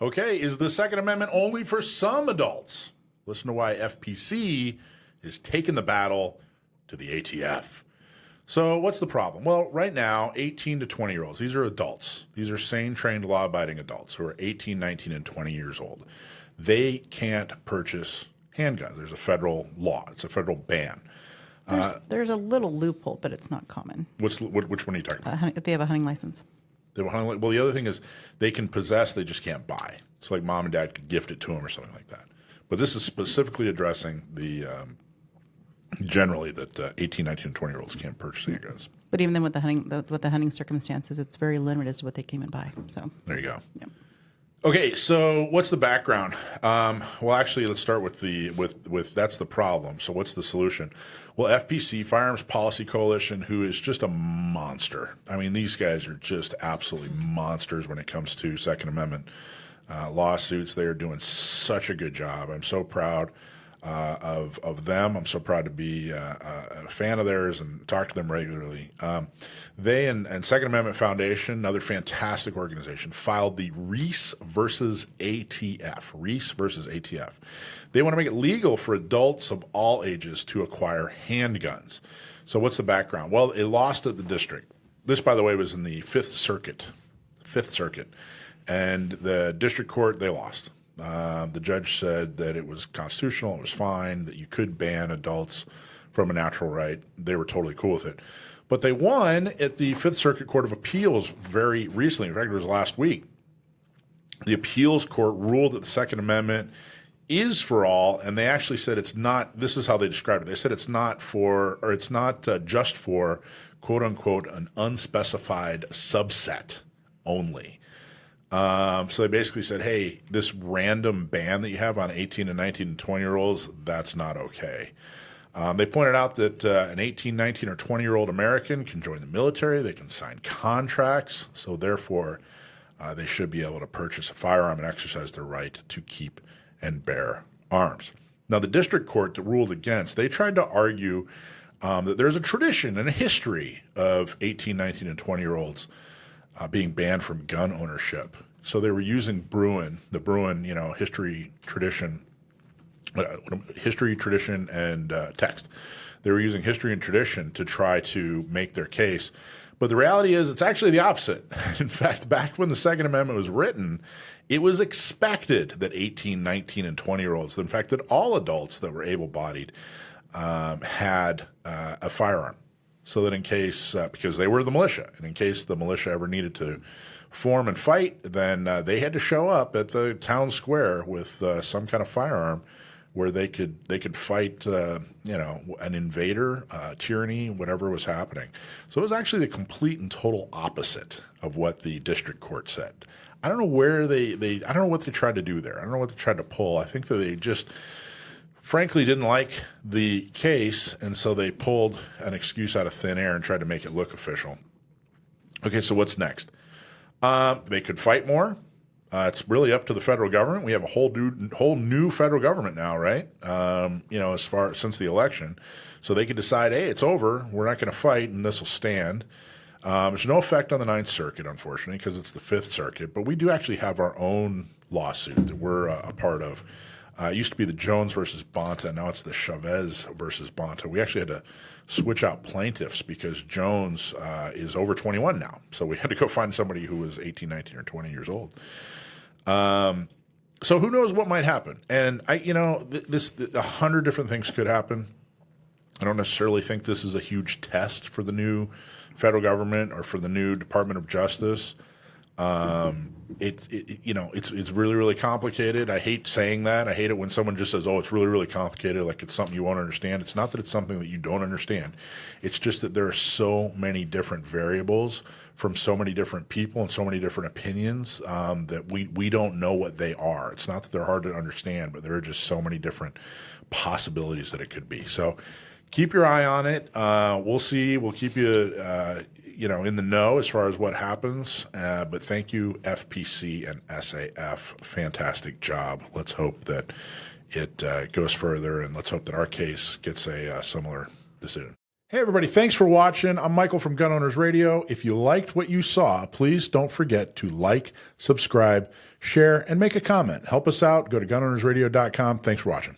Okay, is the Second Amendment only for some adults? Listen to why FPC is taking the battle to the ATF. So what's the problem? Well, right now, 18 to 20-year-olds, these are adults. These are sane, trained, law-abiding adults who are 18, 19, and 20 years old. They can't purchase handguns. There's a federal law. It's a federal ban. There's a little loophole, but it's not common. Which one are you talking about? If they have a hunting license. Well, the other thing is they can possess, they just can't buy. So like mom and dad could gift it to them or something like that. But this is specifically addressing the generally that 18, 19, and 20-year-olds can't purchase handguns. But even then, with the hunting circumstances, it's very limited as to what they can and buy. So there you go. Yep. Okay, so what's the background? Well, actually, let's start with that's the problem. So what's the solution? Well, FPC, Firearms Policy Coalition, who is just a monster. I mean, these guys are just absolutely monsters when it comes to Second Amendment lawsuits. They are doing such a good job. I'm so proud of them. I'm so proud to be a fan of theirs and talk to them regularly. They and Second Amendment Foundation, another fantastic organization, filed the Reese versus ATF. Reese versus ATF. They want to make it legal for adults of all ages to acquire handguns. So what's the background? Well, it lost at the district. This, by the way, was in the Fifth Circuit. And the district court, they lost. The judge said that it was constitutional, it was fine, that you could ban adults from a natural right. They were totally cool with it. But they won at the Fifth Circuit Court of Appeals very recently. In fact, it was last week. The appeals court ruled that the Second Amendment is for all, and they actually said it's not. This is how they described it. They said it's not for, or it's not just for, quote unquote, an unspecified subset only. So they basically said, hey, this random ban that you have on 18 and 19 and 20-year-olds, that's not okay. They pointed out that an 18, 19, or 20-year-old American can join the military. They can sign contracts. So therefore, they should be able to purchase a firearm and exercise their right to keep and bear arms. Now, the district court that ruled against, they tried to argue that there's a tradition and a history of 18, 19, and 20-year-olds being banned from gun ownership. So they were using the Bruin, history, tradition, and text. They were using history and tradition to try to make their case. But the reality is it's actually the opposite. In fact, back when the Second Amendment was written, it was expected that 18, 19, and 20-year-olds, in fact, that all adults that were able-bodied had a firearm. So that in case, because they were the militia, and in case the militia ever needed to form and fight, then they had to show up at the town square with some kind of firearm where they could fight, an invader, tyranny, whatever was happening. So it was actually the complete and total opposite of what the district court said. I don't know where I don't know what they tried to do there. I don't know what they tried to pull. I think that they just frankly didn't like the case, and so they pulled an excuse out of thin air and tried to make it look official. Okay, so what's next? They could fight more. It's really up to the federal government. We have a whole new federal government now, right? Since the election. So they could decide, hey, it's over. We're not going to fight, and this will stand. There's no effect on the Ninth Circuit, unfortunately, because it's the Fifth Circuit. But we do actually have our own lawsuit that we're a part of. It used to be the Jones versus Bonta. Now it's the Chavez versus Bonta. We actually had to switch out plaintiffs because Jones is over 21 now. So we had to go find somebody who was 18, 19, or 20 years old. So who knows what might happen? And 100 different things could happen. I don't necessarily think this is a huge test for the new federal government or for the new Department of Justice. It's really, really complicated. I hate saying that. I hate it when someone just says, oh, it's really, really complicated, like it's something you won't understand. It's not that it's something that you don't understand. It's just that there are so many different variables from so many different people and so many different opinions that we don't know what they are. It's not that they're hard to understand, but there are just so many different possibilities that it could be. So keep your eye on it. We'll see. We'll keep you in the know as far as what happens. But thank you, FPC and SAF. Fantastic job. Let's hope that it goes further, and let's hope that our case gets a similar decision. Hey, everybody. Thanks for watching. I'm Michael from Gun Owners Radio. If you liked what you saw, please don't forget to like, subscribe, share, and make a comment. Help us out. Go to gunownersradio.com. Thanks for watching.